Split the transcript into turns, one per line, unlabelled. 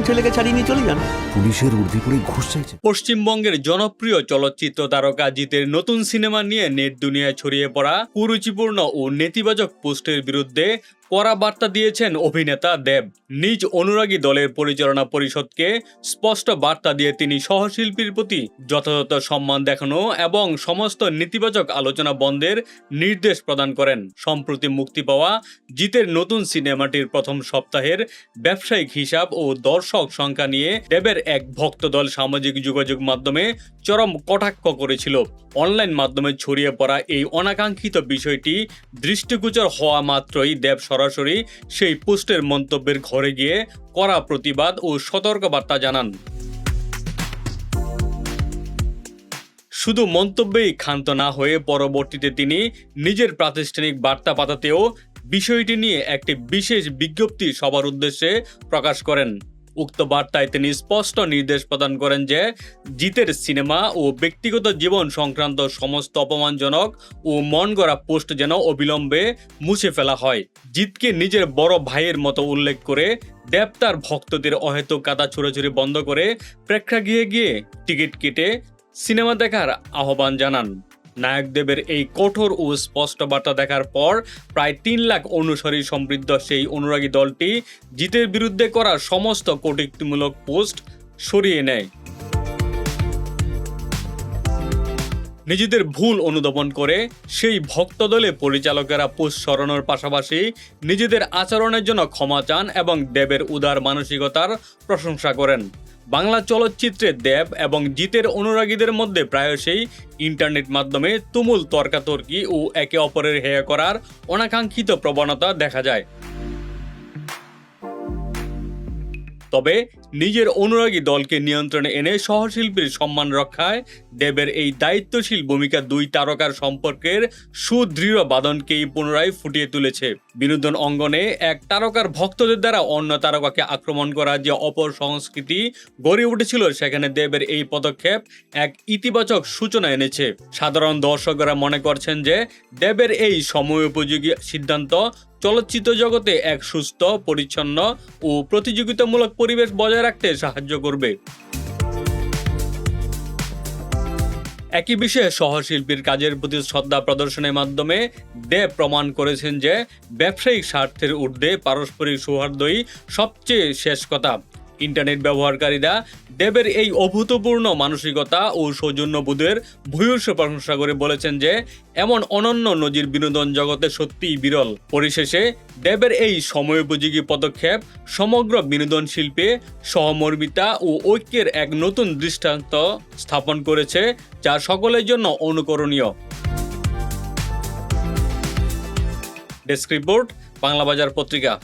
ছেলেকে ছাড়িয়ে নিয়ে চলে যান।
পুলিশের উর্দি পরে ঘুষ চাইছে।
পশ্চিমবঙ্গের জনপ্রিয় চলচ্চিত্র তারকা জিতের নতুন সিনেমা নিয়ে নেট দুনিয়ায় ছড়িয়ে পড়া কুরুচিপূর্ণ ও নেতিবাচক পোস্টের বিরুদ্ধে কড়া বার্তা দিয়েছেন অভিনেতা দেব। নিজ অনুরাগী দলের পরিচালনা পরিষদকে স্পষ্ট বার্তা দিয়ে তিনি সহশিল্পীর প্রতি যথাযথ সম্মান দেখানো এবং সমস্ত নেতিবাচক আলোচনা বন্ধের নির্দেশ প্রদান করেন। সম্প্রতি মুক্তি পাওয়া জিতের নতুন সিনেমাটির প্রথম সপ্তাহের ব্যবসায়িক হিসাব ও দর্শক সংখ্যা নিয়ে দেবের এক ভক্তদল সামাজিক যোগাযোগ মাধ্যমে চরম কটাক্ষ করেছিল। অনলাইন মাধ্যমে ছড়িয়ে পড়া এই অনাকাঙ্ক্ষিত বিষয়টি দৃষ্টিগোচর হওয়া মাত্রই দেব সরাসরি সেই পোস্টের মন্তব্যের ঘরে গিয়ে কড়া প্রতিবাদ ও সতর্কবার্তা জানান। শুধু মন্তব্যেই ক্ষান্ত না হয়ে পরবর্তীতে তিনি নিজের প্রাতিষ্ঠানিক বার্তা পাতাতেও বিষয়টি নিয়ে একটি বিশেষ বিজ্ঞপ্তি সবার উদ্দেশ্যে প্রকাশ করেন। উক্ত বার্তায় তিনি স্পষ্ট নির্দেশ প্রদান করেন যে জিতের সিনেমা ও ব্যক্তিগত জীবন সংক্রান্ত সমস্ত অপমানজনক ও মন গড়া পোস্ট যেন অবিলম্বে মুছে ফেলা হয়। জিতকে নিজের বড় ভাইয়ের মতো উল্লেখ করে দেব তার ভক্তদের অহেতুক কাদা ছুড়াছুড়ি বন্ধ করে প্রেক্ষাগৃহে গিয়ে টিকিট কেটে সিনেমা দেখার আহ্বান জানান। নায়ক দেবের এই কঠোর ও স্পষ্ট বার্তা দেখার পর প্রায় 3 লাখ অনুসারী সমৃদ্ধ সেই অনুরাগী দলটি জিতের বিরুদ্ধে করা সমস্ত কটূক্তিমূলক পোস্ট সরিয়ে নেয়। নিজেদের ভুল অনুধাবন করে সেই ভক্তদলে পরিচালকেরা পোস্ট সরানোর পাশাপাশি নিজেদের আচরণের জন্য ক্ষমা চান এবং দেবের উদার মানসিকতার প্রশংসা করেন। বাংলা চলচ্চিত্রে দেব এবং জিতের অনুরাগীদের মধ্যে প্রায়শই ইন্টারনেট মাধ্যমে তুমুল তর্কাতর্কি ও একে অপরের হেয় করার অনাকাঙ্ক্ষিত প্রবণতা দেখা যায়। তবে নিজের অনুরাগী দলকে নিয়ন্ত্রণে এনে সহশিল্পীর সম্মান রক্ষায় দেবের এই দায়িত্বশীল ভূমিকা দুই তারকার সম্পর্কের সুদৃঢ় বাঁধনকেই পুনরায় ফুটিয়ে তুলেছে। বিনোদন অঙ্গনে এক তারকার ভক্তদের দ্বারা অন্য তারকাকে আক্রমণ করা যে অপর সংস্কৃতি গড়ে উঠেছিল, সেখানে দেবের এই পদক্ষেপ এক ইতিবাচক সূচনা এনেছে। সাধারণ দর্শকরা মনে করছেন যে দেবের এই সময়োপযোগী সিদ্ধান্ত চলচ্চিত্র জগতে এক সুস্থ, পরিচ্ছন্ন ও প্রতিযোগিতামূলক পরিবেশ বজায় রাখতে সাহায্য করবে। একই বিষয়ে সহশিল্পীর কাজের প্রতি শ্রদ্ধা প্রদর্শনের মাধ্যমে দেব প্রমাণ করেছেন যে ব্যবসায়িক স্বার্থের ঊর্ধ্বে পারস্পরিক সৌহার্দ্যই সবচেয়ে শেষ কথা। ইন্টারনেট ব্যবহারকারীরা দেবের এই অভূতপূর্ণ মানসিকতা ও সৌজন্যবোধের ভূয়সী প্রশংসা করে বলেছেন যে এমন অনন্য নজির বিনোদন জগতে সত্যিই বিরল। পরিশেষে দেবের এই সময়োপযোগী পদক্ষেপ সমগ্র বিনোদন শিল্পে সহমর্মিতা ও ঐক্যের এক নতুন দৃষ্টান্ত স্থাপন করেছে, যা সকলের জন্য অনুকরণীয়। ডেস্ক রিপোর্ট, বাংলা বাজার পত্রিকা।